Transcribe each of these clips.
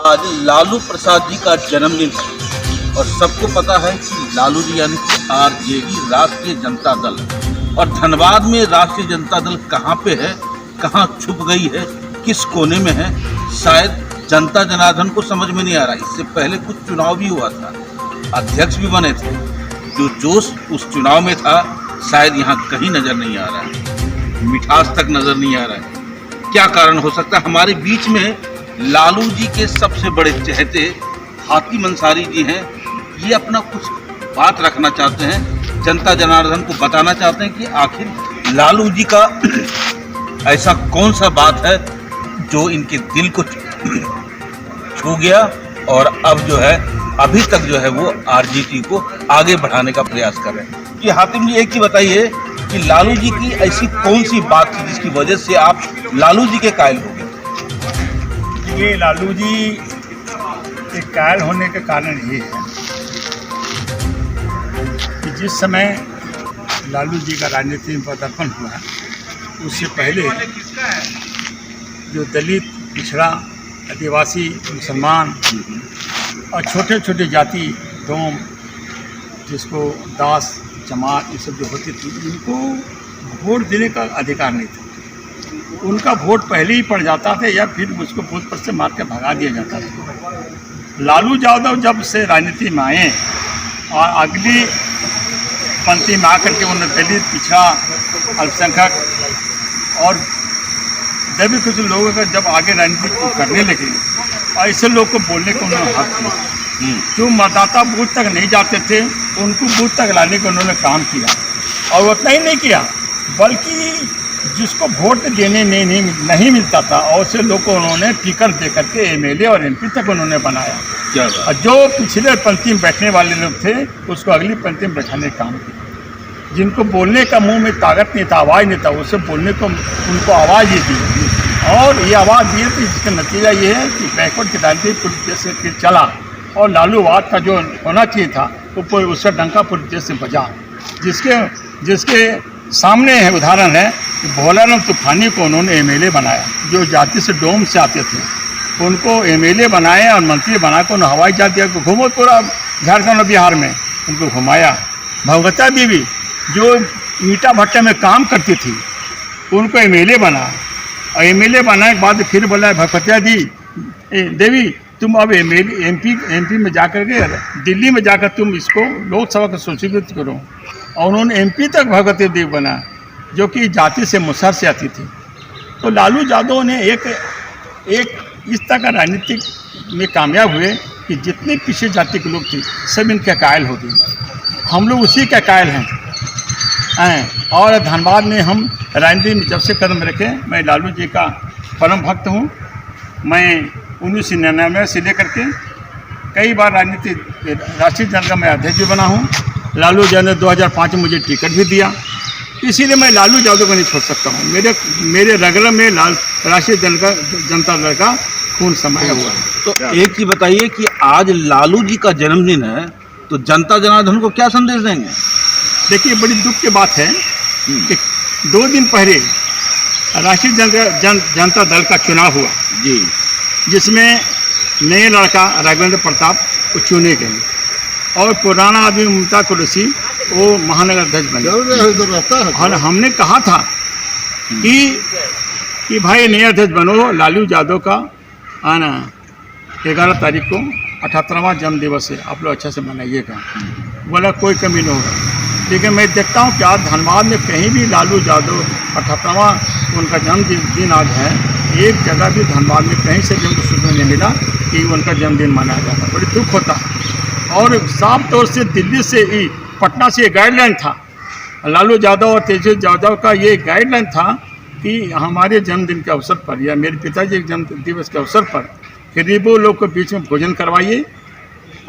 आज लालू प्रसाद जी का जन्मदिन है और सबको पता है कि लालू जी यानी कि आरजेडी राष्ट्रीय जनता दल और धनबाद में राष्ट्रीय जनता दल कहाँ पे है, कहाँ छुप गई है, किस कोने में है, शायद जनता जनार्दन को समझ में नहीं आ रहा। इससे पहले कुछ चुनाव भी हुआ था, अध्यक्ष भी बने थे, जो जोश उस चुनाव में था शायद यहाँ कहीं नजर नहीं आ रहा है, मिठास तक नजर नहीं आ रहा है। क्या कारण हो सकता है? हमारे बीच में लालू जी के सबसे बड़े चहेते हातिम अंसारी जी हैं। ये अपना कुछ बात रखना चाहते हैं, जनता जनार्दन को बताना चाहते हैं कि आखिर लालू जी का ऐसा कौन सा बात है जो इनके दिल को छू गया और अब जो है अभी तक जो है वो आरजेडी को आगे बढ़ाने का प्रयास कर रहे हैं। कि हातिम जी एक ही बताइए कि लालू जी की ऐसी कौन सी बात थी जिसकी वजह से आप लालू जी के कायल हो गए? ये लालू जी के कायल होने का कारण ये है कि जिस समय लालू जी का राजनीति में पदार्पण हुआ उससे पहले जो दलित, पिछड़ा, आदिवासी, मुसलमान और छोटे छोटे जाति डोम जिसको दास जमात ये सब जो होती थी, इनको वोट देने का अधिकार नहीं था। उनका वोट पहले ही पड़ जाता था या फिर उसको बूथ पर से मार के भगा दिया जाता था। लालू यादव जब से राजनीति में आए और अगली पंक्ति में आकर के उन्होंने दलित, पिछड़ा, अल्पसंख्यक और जब कुछ लोगों का जब आगे राजनीति को करने लगे, ऐसे लोग को बोलने को उन्होंने हक दिया। जो मतदाता बूथ तक नहीं जाते थे उनको बूथ तक लाने का उन्होंने काम किया और उतना ही नहीं किया बल्कि जिसको वोट देने नहीं मिलता था और ऐसे लोग को उन्होंने टिकट दे करके एमएलए और एमपी तक उन्होंने बनाया। और जो पिछले पंक्ति में बैठने वाले लोग थे उसको अगली पंक्ति में बैठाने का काम किया। जिनको बोलने का मुंह में ताकत नहीं था, आवाज़ नहीं था, उससे बोलने को उनको आवाज़ ही दी और ये आवाज़ दी थी, जिसका नतीजा ये है कि बैकवर्ड की राजनीति पूरी देश से फिर चला और लालूवाद का जो होना चाहिए था वो उसका डंका पूरी देश से बजा। जिसके सामने है उदाहरण है कि भोलाराम तूफानी को उन्होंने एमएलए बनाया, जो जाति से डोम से आते थे उनको एमएलए बनाए और मंत्री बनाकर उन्होंने हवाई जहाज दिया, घूमो पूरा झारखंड और बिहार में उनको घुमाया। भगवती देवी जो ईटा भट्टे में काम करती थी उनको एमएलए बना और एमएलए बनाने के बाद फिर बोला भगवती देवी तुम अब एमपी में जाकर के दिल्ली में जाकर तुम इसको लोकसभा को स्वीकृत करो। और उन्होंने एमपी तक भगवती देवी बना जो कि जाति से मुसहर से आती थी। तो लालू यादव ने एक इस तरह का राजनीतिक में कामयाब हुए कि जितने पिछड़ी जाति के लोग थे सब इनके कायल हो गए। हम लोग उसी के कायल हैं और धनबाद में हम राजनीति में जब से कदम रखे, मैं लालू जी का परम भक्त हूँ। मैं 1999 से लेकर के कई बार राजनीति राष्ट्रीय जनता में अध्यक्ष भी बना हूँ। लालू जी ने 2005 में मुझे टिकट भी दिया, इसीलिए मैं लालू यादव को नहीं छोड़ सकता हूँ। मेरे रगड़ में राष्ट्रीय जनता दल का खून समाया हुआ है। तो एक ही बताइए कि आज लालू जी का जन्मदिन है तो जनता जनार्दन को क्या संदेश देंगे? देखिए, बड़ी दुख की बात है कि 2 दिन पहले राष्ट्रीय जनता दल का चुनाव हुआ जी, जिसमें नए लड़का राघवेंद्र प्रताप को चुने गए और पुराना आदमी ममता कुरैशी वो महानगर अध्यक्ष बने। और हमने कहा था कि भाई नए अध्यक्ष बनो, लालू यादव का आना 11 तारीख को 78वां जन्म दिवस है, आप लोग अच्छा से मनाइएगा। बोला कोई कमी नहीं होगा। लेकिन मैं देखता हूँ कि आज धनबाद में कहीं भी लालू यादव 78वां उनका जन्मदिन आज है, एक जगह भी धनबाद में कहीं से भी उनको सुनने नहीं मिला कि उनका जन्मदिन मनाया जाता। बड़ी दुख होता है। और साफ तौर से दिल्ली से पटना से ये गाइडलाइन था, लालू यादव और तेजस्वी यादव का ये गाइडलाइन था कि हमारे जन्मदिन के अवसर पर या मेरे पिताजी के जन्म दिवस के अवसर पर गरीबों लोग के बीच में भोजन करवाइए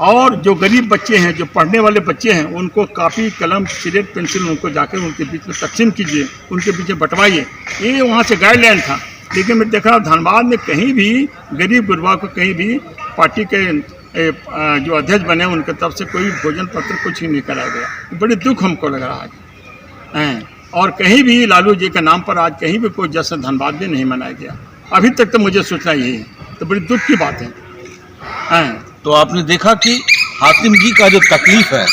और जो गरीब बच्चे हैं, जो पढ़ने वाले बच्चे हैं, उनको कापी, कलम, सिलेट, पेंसिल उनको जाकर उनके बीच में तकसीम कीजिए, उनके बीच में बंटवाइए। ये वहाँ से गाइडलाइन था। लेकिन मैं देख रहा हूँ धनबाद में कहीं भी गरीब गुरबा को कहीं भी पार्टी के जो अध्यक्ष बने उनके तरफ से कोई भोजन पत्र कुछ ही नहीं कराया गया। बड़ी दुख हमको लग रहा है। और कहीं भी लालू जी के नाम पर आज कहीं भी कोई जश्न धनबाद में नहीं मनाया गया। अभी तक तो मुझे सोचना यही है, तो बड़ी दुख की बात है। हाँ। तो आपने देखा कि हातिम जी का जो तकलीफ है,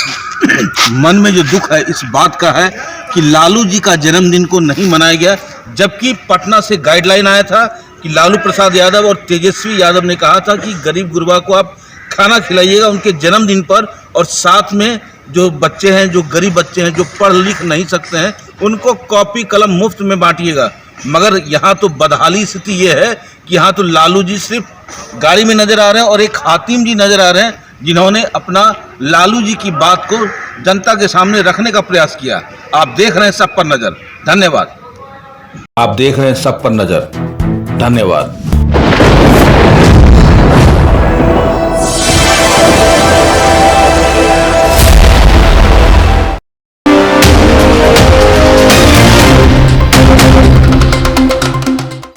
मन में जो दुख है, इस बात का है कि लालू जी का जन्मदिन को नहीं मनाया गया, जबकि पटना से गाइडलाइन आया था कि लालू प्रसाद यादव और तेजस्वी यादव ने कहा था कि गरीब गुरबा को आप खाना खिलाइएगा उनके जन्मदिन पर, और साथ में जो बच्चे हैं, जो गरीब बच्चे हैं, जो पढ़ लिख नहीं सकते हैं, उनको कॉपी कलम मुफ्त में बांटिएगा। मगर यहाँ तो बदहाली स्थिति ये है कि यहाँ तो लालू जी सिर्फ गाड़ी में नजर आ रहे हैं और एक हातिम जी नजर आ रहे हैं, जिन्होंने अपना लालू जी की बात को जनता के सामने रखने का प्रयास किया। आप देख रहे हैं सब पर नजर। धन्यवाद। आप देख रहे हैं सब पर नजर। धन्यवाद।